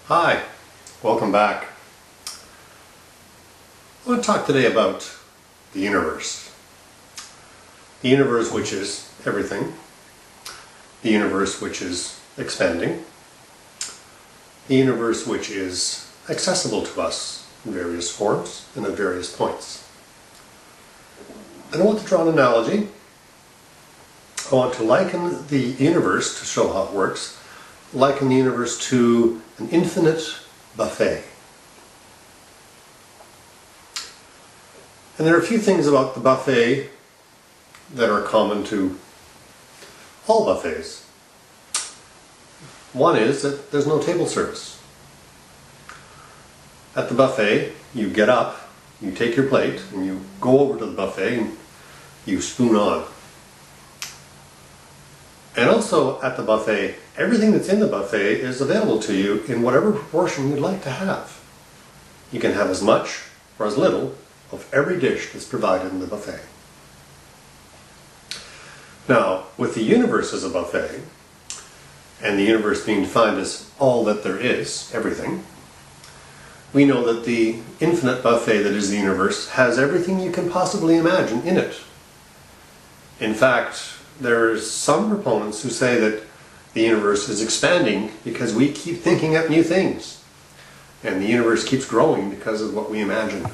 Hi, welcome back. I want to talk today about the universe. The universe which is everything. The universe which is expanding. The universe which is accessible to us in various forms and at various points. And I want to draw an analogy. I want to liken the universe, to show how it works, liken the universe to an infinite buffet. And there are a few things about the buffet that are common to all buffets. One is that there's no table service. At the buffet, you get up, you take your plate, and you go over to the buffet and you spoon on. And also at the buffet, everything that's in the buffet is available to you in whatever proportion you'd like to have. You can have as much or as little of every dish that's provided in the buffet. Now, with the universe as a buffet, and the universe being defined as all that there is, everything, we know that the infinite buffet that is the universe has everything you can possibly imagine in it. In fact, there's some proponents who say that the universe is expanding because we keep thinking up new things. And the universe keeps growing because of what we imagine.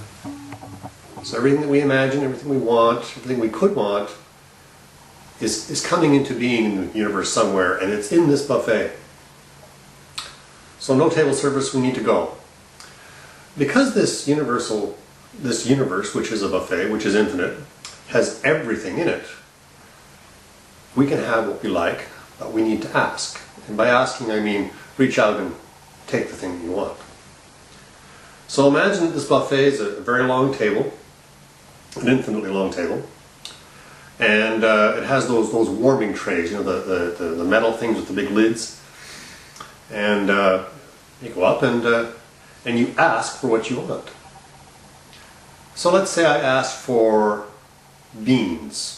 So everything that we imagine, everything we want, everything we could want, is coming into being in the universe somewhere, and it's in this buffet. So no table service, we need to go. Because this universe, which is a buffet, which is infinite, has everything in it, we can have what we like, but we need to ask. And by asking, I mean reach out and take the thing that you want. So imagine that this buffet is a very long table, an infinitely long table, and it has those warming trays, you know, the metal things with the big lids. And you go up and you ask for what you want. So let's say I ask for beans.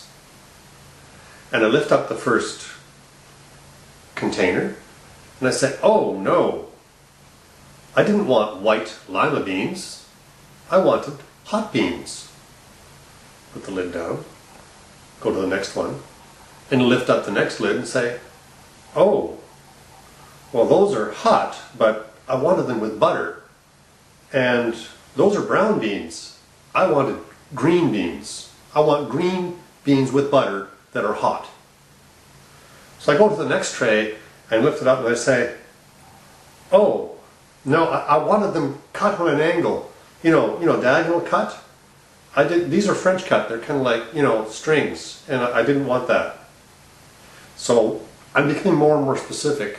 And I lift up the first container and I say, oh no, I didn't want white lima beans, I wanted hot beans. Put the lid down, go to the next one, and lift up the next lid and say, oh, well those are hot, but I wanted them with butter. And those are brown beans, I wanted green beans. I want green beans with butter that are hot. So I go to the next tray and lift it up and I say, oh, no, I wanted them cut on an angle. You know, diagonal cut. These are French cut, they're kind of like, you know, strings, and I didn't want that. So I'm becoming more and more specific,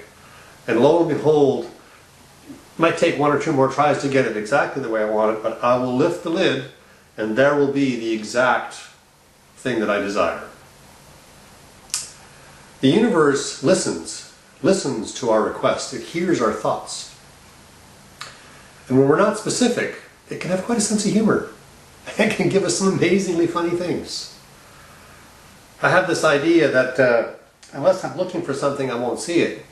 and lo and behold, it might take one or two more tries to get it exactly the way I want it, but I will lift the lid and there will be the exact thing that I desire. The universe listens to our requests, it hears our thoughts. And when we're not specific, it can have quite a sense of humor. It can give us some amazingly funny things. I have this idea that unless I'm looking for something, I won't see it.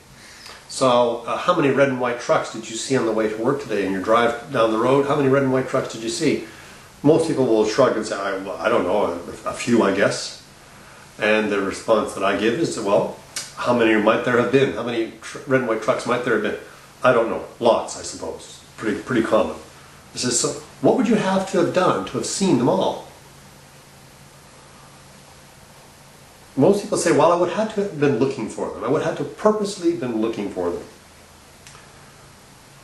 So how many red and white trucks did you see on the way to work today in your drive down the road? How many red and white trucks did you see? Most people will shrug and say, I don't know, a few I guess. And the response that I give is, well, how many might there have been? How many red and white trucks might there have been? I don't know. Lots, I suppose. Pretty common. This is, so what would you have to have done to have seen them all? Most people say, well, I would have to have been looking for them. I would have to have purposely been looking for them.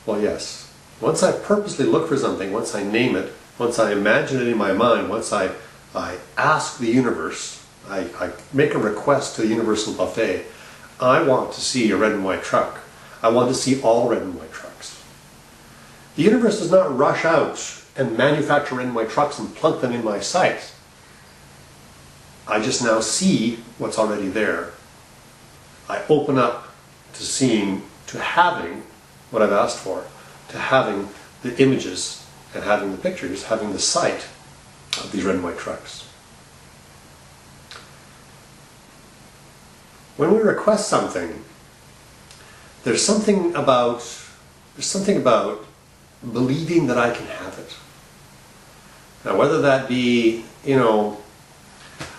Well, yes. Once I purposely look for something, once I name it, once I imagine it in my mind, once I ask the universe, I make a request to the universal buffet, I want to see a red and white truck. I want to see all red and white trucks. The universe does not rush out and manufacture red and white trucks and plunk them in my sight. I just now see what's already there. I open up to having what I've asked for, to having the images and having the pictures, having the sight of these red and white trucks. When we request something, there's something about there's something about believing that I can have it. Now, whether that be,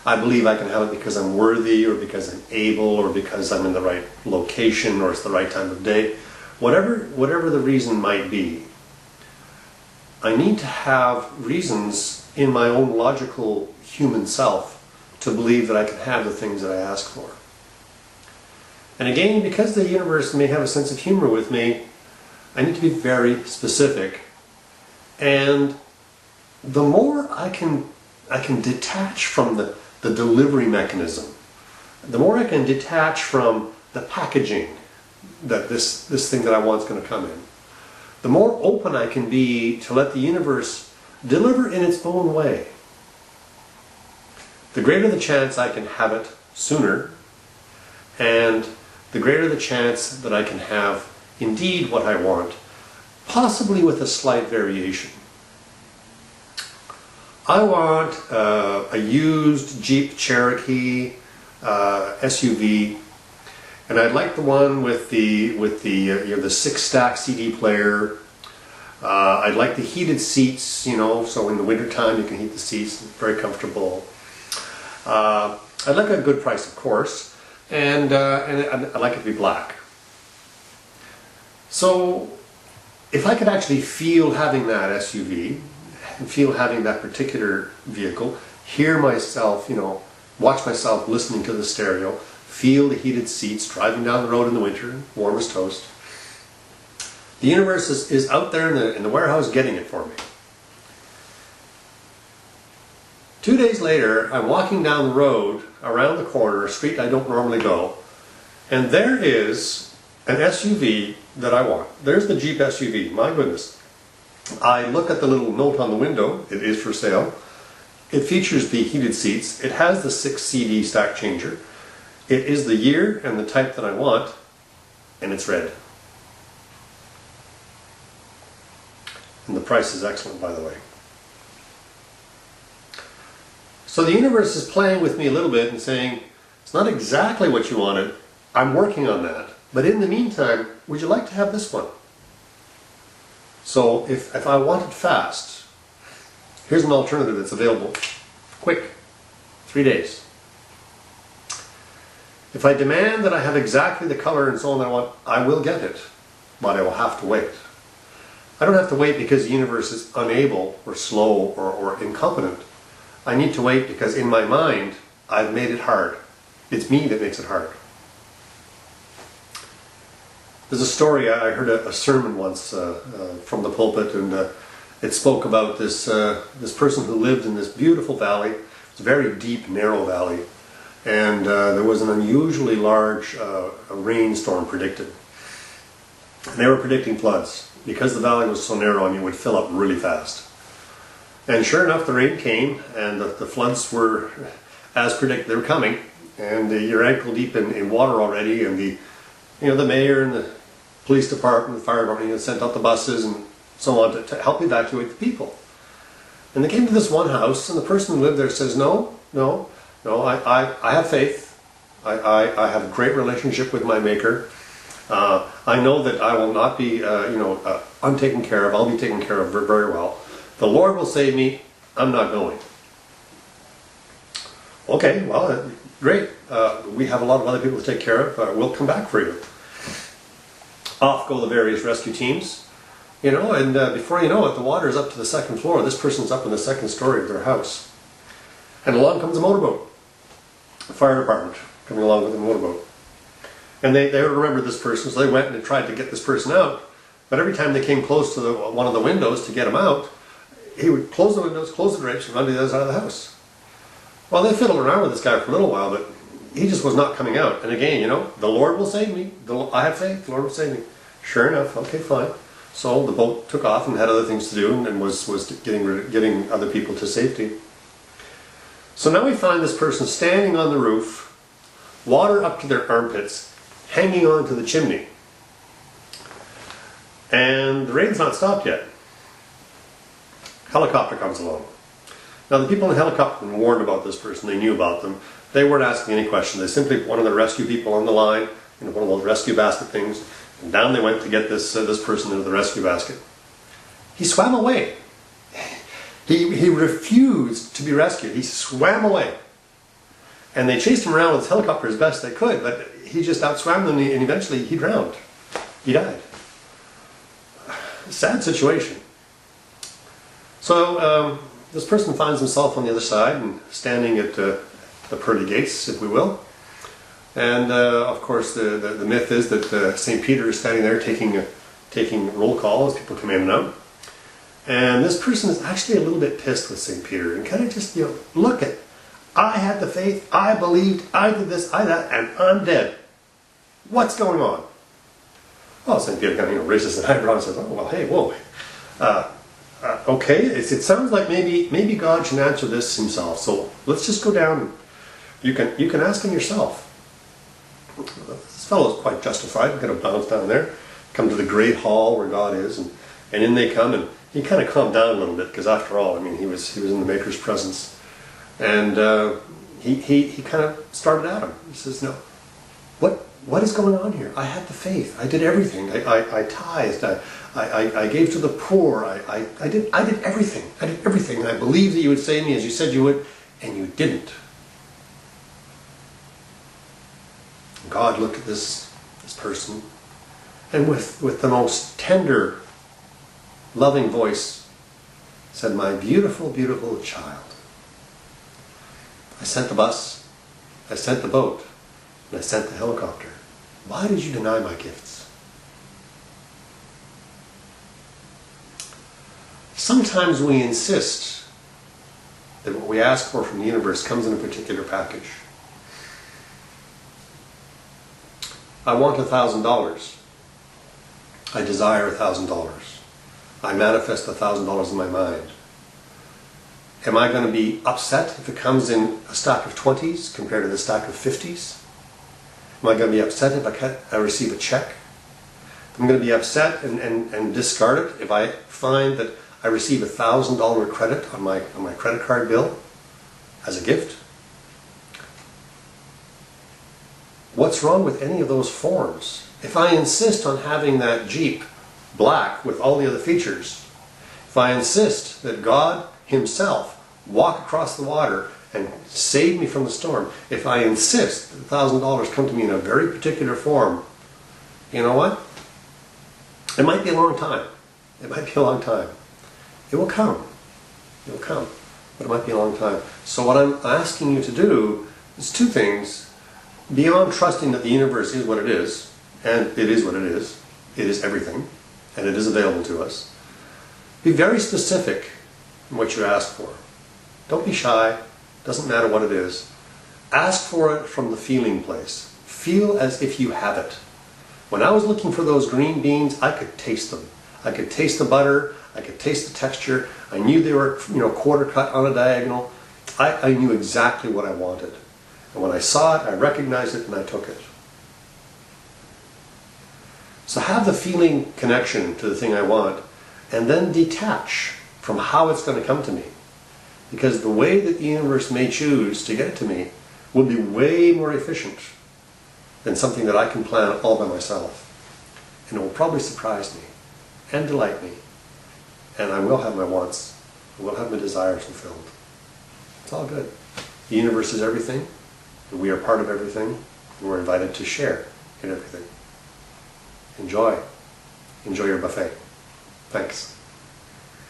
I believe I can have it because I'm worthy, or because I'm able, or because I'm in the right location, or it's the right time of day, whatever the reason might be, I need to have reasons in my own logical human self to believe that I can have the things that I ask for. And again, because the universe may have a sense of humor with me, I need to be very specific. And the more I can detach from the delivery mechanism, the more I can detach from the packaging that this thing that I want is going to come in, the more open I can be to let the universe deliver in its own way, the greater the chance I can have it sooner, and the greater the chance that I can have indeed what I want, possibly with a slight variation. I want a used Jeep Cherokee SUV, and I'd like the one with the 6-stack CD player. I'd like the heated seats, so in the wintertime you can heat the seats, very comfortable. I'd like a good price, of course, and I'd like it to be black. So if I could actually feel having that SUV, and feel having that particular vehicle, hear myself, watch myself listening to the stereo, feel the heated seats, driving down the road in the winter, warm as toast. The universe is out there in the warehouse getting it for me. 2 days later, I'm walking down the road, around the corner, a street I don't normally go, and there is an SUV that I want. There's the Jeep SUV, my goodness. I look at the little note on the window, it is for sale. It features the heated seats, it has the 6 CD stack changer, it is the year and the type that I want, and it's red. And the price is excellent, by the way. So the universe is playing with me a little bit and saying, it's not exactly what you wanted, I'm working on that. But in the meantime, would you like to have this one? So if I want it fast, here's an alternative that's available. Quick, 3 days. If I demand that I have exactly the color and so on that I want, I will get it, but I will have to wait. I don't have to wait because the universe is unable or slow or incompetent. I need to wait because in my mind, I've made it hard. It's me that makes it hard. There's a story, I heard a sermon once from the pulpit, and it spoke about this person who lived in this beautiful valley. It's a very deep, narrow valley, and there was an unusually large rainstorm predicted. And they were predicting floods. Because the valley was so narrow, it would fill up really fast. And sure enough, the rain came, and the floods were, as predicted, they were coming, and you're ankle deep in water already, and the mayor and the police department, the fire department, sent out the buses and so on to help evacuate the people. And they came to this one house, and the person who lived there says, no, I have faith. I have a great relationship with my Maker. I know that I will not be, untaken care of. I'll be taken care of very well. The Lord will save me. I'm not going. Okay, well, great. We have a lot of other people to take care of. We'll come back for you. Off go the various rescue teams, and before you know it, the water is up to the 2nd floor. This person's up in the 2nd story of their house. And along comes a motorboat. The fire department coming along with a motorboat. And they remembered this person, so they went and they tried to get this person out. But every time they came close to one of the windows to get him out, he would close the windows, close the drapes, and run to the other side of the house. Well, they fiddled around with this guy for a little while, but he just was not coming out. And again, the Lord will save me. I have faith, the Lord will save me. Sure enough, okay, fine. So the boat took off and had other things to do, and was getting other people to safety. So now we find this person standing on the roof, water up to their armpits, hanging on to the chimney. And the rain's not stopped yet. Helicopter comes along. Now the people in the helicopter were warned about this person, they knew about them. They weren't asking any questions, they simply wanted to rescue people on the line, one of those rescue basket things, And down they went to get this person into the rescue basket. He swam away. He refused to be rescued. He swam away. And they chased him around with his helicopter as best they could, but he just outswam them and eventually he drowned. He died. Sad situation. So this person finds himself on the other side and standing at the pearly gates, if we will. And of course the myth is that St. Peter is standing there taking roll call as people come in and out. And this person is actually a little bit pissed with St. Peter and kind of just, look at, I had the faith, I believed, I did this, I that, and I'm dead. What's going on? Well, St. Peter kind of raises an eyebrow and says, oh, well, hey, whoa. Okay, it sounds like maybe God should answer this himself. So let's just go down. You can ask him yourself. This fellow is quite justified. We're going to bounce down there, come to the great hall where God is, and in they come, and he kind of calmed down a little bit because after all, I mean, he was in the Maker's presence, and he kind of started at him. He says, no, what is going on here? I had the faith. I did everything. I tithed. I gave to the poor. I did everything. I did everything. I believed that you would save me as you said you would, and you didn't. God looked at this person, and with the most tender, loving voice, said, my beautiful, beautiful child, I sent the bus, I sent the boat, and I sent the helicopter. Why did you deny my gifts? Sometimes we insist that what we ask for from the universe comes in a particular package. I want $1,000. I desire $1,000. I manifest $1,000 in my mind. Am I going to be upset if it comes in a stack of 20s compared to the stack of 50s? Am I going to be upset if I receive a check? I'm going to be upset and discard it if I find that I receive $1,000 credit on my credit card bill as a gift? What's wrong with any of those forms? If I insist on having that Jeep black with all the other features, if I insist that God himself walk across the water and save me from the storm, if I insist that $1,000 come to me in a very particular form, you know what? It might be a long time. It might be a long time. It will come. It will come. But it might be a long time. So what I'm asking you to do is two things. Beyond trusting that the universe is what it is, and it is what it is everything, and it is available to us, be very specific in what you ask for. Don't be shy. Doesn't matter what it is. Ask for it from the feeling place. Feel as if you have it. When I was looking for those green beans, I could taste them. I could taste the butter. I could taste the texture. I knew they were, quarter cut on a diagonal. I knew exactly what I wanted. And when I saw it, I recognized it and I took it. So have the feeling connection to the thing I want, and then detach from how it's going to come to me. Because the way that the universe may choose to get it to me will be way more efficient than something that I can plan all by myself. And it will probably surprise me and delight me. And I will have my wants. I will have my desires fulfilled. It's all good. The universe is everything. And we are part of everything. And we're invited to share in everything. Enjoy. Enjoy your buffet. Thanks.